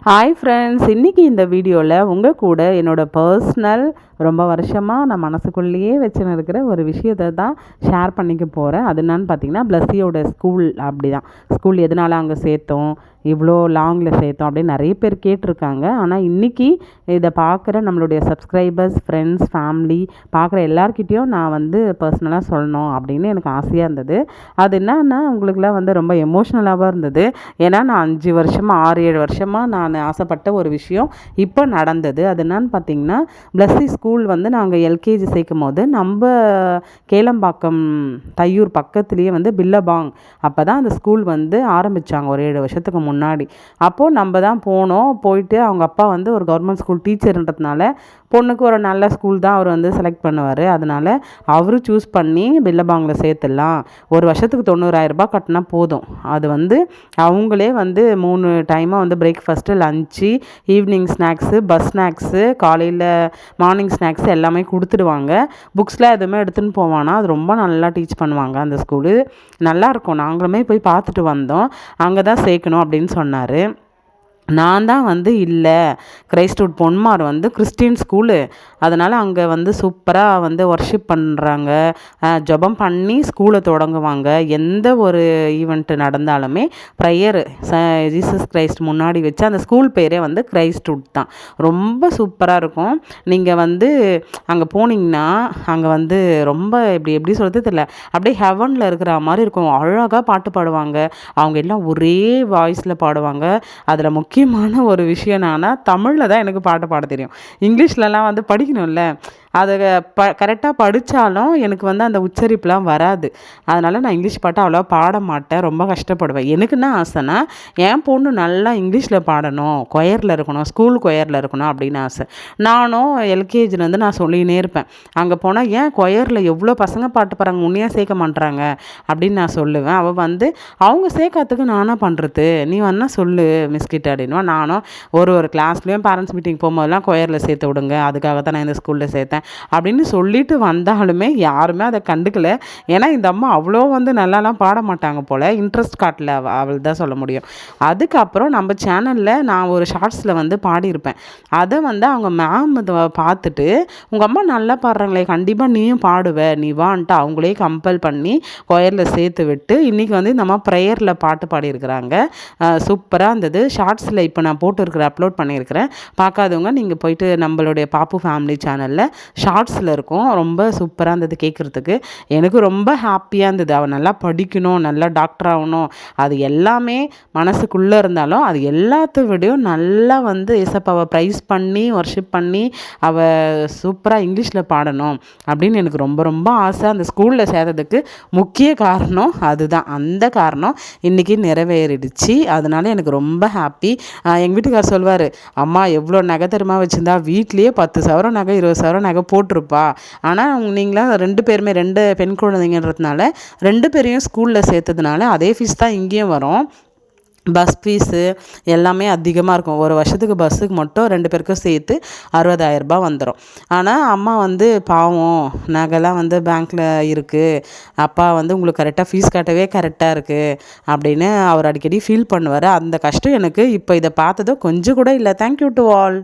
Hi friends, இன்றைக்கி இந்த வீடியோவில் உங்கள் கூட என்னோடய பர்சனல் ரொம்ப வருஷமாக நான் மனசுக்குள்ளேயே வச்சுன்னு இருக்கிற ஒரு விஷயத்தை தான் ஷேர் பண்ணிக்க போகிறேன். அது என்னன்னு பார்த்தீங்கன்னா, பிளஸ்ஸியோட ஸ்கூல். அப்படி தான் ஸ்கூல் எதனால் அங்கே சேர்த்தோம், இவ்வளோ லாங்கில் சேர்த்தோம் அப்படின்னு நிறைய பேர் கேட்டிருக்காங்க. ஆனால் இன்றைக்கி இதை பார்க்குற நம்மளுடைய சப்ஸ்கிரைபர்ஸ், ஃப்ரெண்ட்ஸ், ஃபேமிலி பார்க்குற எல்லாருக்கிட்டேயும் நான் பர்சனலாக சொல்லணும் அப்படின்னு எனக்கு ஆசையாக இருந்தது. அது என்னன்னா உங்களுக்குலாம் ரொம்ப எமோஷ்னலாகவும் இருந்தது. ஏன்னா நான் 5 வருஷமாக 6-7 வருஷமாக நான் ஆசைப்பட்ட ஒரு விஷயம் இப்போ நடந்தது. அது என்னன்னு பார்த்தீங்கன்னா, பிளஸ்ஸி ஸ்கூல் நாங்கள் எல்கேஜி சேர்க்கும் போது நம்ம கேளம்பாக்கம் தையூர் பக்கத்துலேயே பில்லபாங் அப்போ தான் அந்த ஸ்கூல் ஆரம்பித்தாங்க ஒரு 7 வருஷத்துக்கு முன்னாடி. அப்போது நம்ம தான் போனோம். போயிட்டு அவங்க அப்பா ஒரு கவர்மெண்ட் ஸ்கூல் டீச்சர்ன்றதுனால பொண்ணுக்கு ஒரு நல்ல ஸ்கூல் தான் அவர் செலக்ட் பண்ணுவார். அதனால் அவர் சூஸ் பண்ணி பில்லபாங்கில் சேர்த்துடலாம், ஒரு வருஷத்துக்கு 90,000 ரூபாய் கட்டினா போதும். அது அவங்களே 3 டைமாக breakfast, lunch, evening snacks, bus snacks, காலையில் மார்னிங் ஸ்நாக்ஸ் எல்லாமே கொடுத்துடுவாங்க. புக்ஸ்லாம் எதுவுமே எடுத்துன்னு போவானா. அது ரொம்ப நல்லா டீச் பண்ணுவாங்க அந்த ஸ்கூலு. நல்லாயிருக்கும். நாங்களுமே போய் பார்த்துட்டு வந்தோம். அங்கே தான் சேர்க்கணும் அப்படின்னு சொன்னார். நான் தான் இல்லை, கிரைஸ்ட்வுட் பொன்மார் கிறிஸ்டின் ஸ்கூலு, அதனால் அங்கே சூப்பராக ஒர்ஷிப் பண்ணுறாங்க, ஜெபம் பண்ணி ஸ்கூலை தொடங்குவாங்க. எந்த ஒரு ஈவெண்ட்டு நடந்தாலுமே ப்ரேயரு ஜீசஸ் கிரைஸ்ட் முன்னாடி வச்சு அந்த ஸ்கூல் பேரே கிரைஸ்ட்வுட் தான். ரொம்ப சூப்பராக இருக்கும். நீங்கள் அங்கே போனீங்கன்னா அங்கே ரொம்ப எப்படி சொல்கிறது தெரியல, அப்படியே ஹெவனில் இருக்கிற மாதிரி இருக்கும். அழகாக பாட்டு பாடுவாங்க. அவங்க எல்லாம் ஒரே வாய்ஸில் பாடுவாங்க. அதில் முக்கியமான ஒரு விஷயம் என்னன்னா, தமிழில் தான் எனக்கு பாட்டு பாட தெரியும். இங்கிலீஷ்லலாம் படிக்கணும்ல, அதை கரெக்டாக படித்தாலும் எனக்கு அந்த உச்சரிப்புலாம் வராது. அதனால் நான் இங்கிலீஷ் பாட்டு அவ்வளோவா பாட மாட்டேன், ரொம்ப கஷ்டப்படுவேன். எனக்கு என்ன ஆசைன்னா, என் பொண்ணு நல்லா இங்கிலீஷில் பாடணும், கொயரில் இருக்கணும், ஸ்கூல் கொயரில் இருக்கணும் அப்படின்னு ஆசை. நானும் எல்கேஜிலேருந்து நான் சொல்லினே இருப்பேன். அங்கே போனால் ஏன் கொயரில் எவ்வளோ பசங்க பாட்டு பாடுறாங்க, உன்னையாக சேர்க்க மாட்டுறாங்க அப்படின்னு நான் சொல்லுவேன். அவள் அவங்க சேர்க்கறதுக்கு நானாக பண்ணுறது, நீ வேணா சொல்லு மிஸ்கிட்ட அப்படின்வா. நானும் ஒரு கிளாஸ்லேயும் பேரண்ட்ஸ் மீட்டிங் போகும்போதெல்லாம் கொயரில் சேர்த்து விடுங்க, அதுக்காக தான் நான் இந்த ஸ்கூலில் சேர்த்தேன் அப்படின்னு சொல்லிட்டு வந்தாலுமே யாருமே அதை கண்டுக்கல. ஏன்னா இந்த அம்மா அவ்வளோ நல்லாலாம் பாட மாட்டாங்க போல், இன்ட்ரெஸ்ட் காட்டல அவள் தான் சொல்ல முடியும். அதுக்கப்புறம் நம்ம சேனலில் நான் ஒரு ஷார்ட்ஸில் பாடியிருப்பேன். அதை அவங்க மேம் பார்த்துட்டு, உங்கள் அம்மா நல்லா பாடுறாங்களே, கண்டிப்பாக நீயும் பாடுவ, நீ வான்ட்டு அவங்களே கம்பல் பண்ணி கொயரில் சேர்த்து விட்டு இன்றைக்கி இந்த அம்மா ப்ரேயரில் பாட்டு பாடியிருக்கிறாங்க. சூப்பராக இருந்தது. ஷார்ட்ஸில் இப்போ நான் அப்லோட் பண்ணியிருக்கிறேன். பார்க்காதவங்க நீங்கள் போயிட்டு நம்மளுடைய பாப்பு ஃபேமிலி சேனலில் ஷார்ட்ஸில் இருக்கும். ரொம்ப சூப்பராக இருந்தது கேட்குறதுக்கு. எனக்கு ரொம்ப ஹாப்பியாக இருந்தது. அவள் நல்லா படிக்கணும், நல்லா டாக்டர் ஆகணும், அது எல்லாமே மனசுக்குள்ளே இருந்தாலும் அது எல்லாத்த விடையும் நல்லா ஏசப்பாவை ப்ரைஸ் பண்ணி ஒர்ஷிப் பண்ணி அவள் சூப்பராக இங்கிலீஷில் பாடணும் அப்படின்னு எனக்கு ரொம்ப ரொம்ப ஆசை. அந்த ஸ்கூலில் சேர்த்ததுக்கு முக்கிய காரணம் அதுதான். அந்த காரணம் இன்றைக்கி நிறைவேறிடுச்சு. அதனால் எனக்கு ரொம்ப ஹாப்பி. எங்கள் வீட்டுக்கார் சொல்வார், அம்மா எவ்வளோ நகை தருமா வச்சுருந்தா, வீட்லேயே 10 சவரம் நகை 20 சவரம் நகை போட்டிருப்பா. ஆனால் நீங்களாம் 2 பேருமே 2 பெண் குழந்தைங்கன்றதுனால 2 பேரையும் ஸ்கூலில் சேர்த்ததுனால அதே ஃபீஸ் தான் இங்கேயும் வரும். பஸ் ஃபீஸு எல்லாமே அதிகமாக இருக்கும். ஒரு வருஷத்துக்கு பஸ்ஸுக்கு மட்டும் 2 பேருக்கும் சேர்த்து 60,000 ரூபாய் வந்துடும். ஆனால் அம்மா பாவம் நகைலாம் பேங்க்கில் இருக்குது, அப்பா உங்களுக்கு கரெக்டாக ஃபீஸ் கட்டவே கரெக்டாக இருக்குது அப்படின்னு அவர் அடிக்கடி ஃபீல் பண்ணுவார். அந்த கஷ்டம் எனக்கு இப்போ இதை பார்த்ததோ கொஞ்சம் கூட இல்லை. Thank you to all.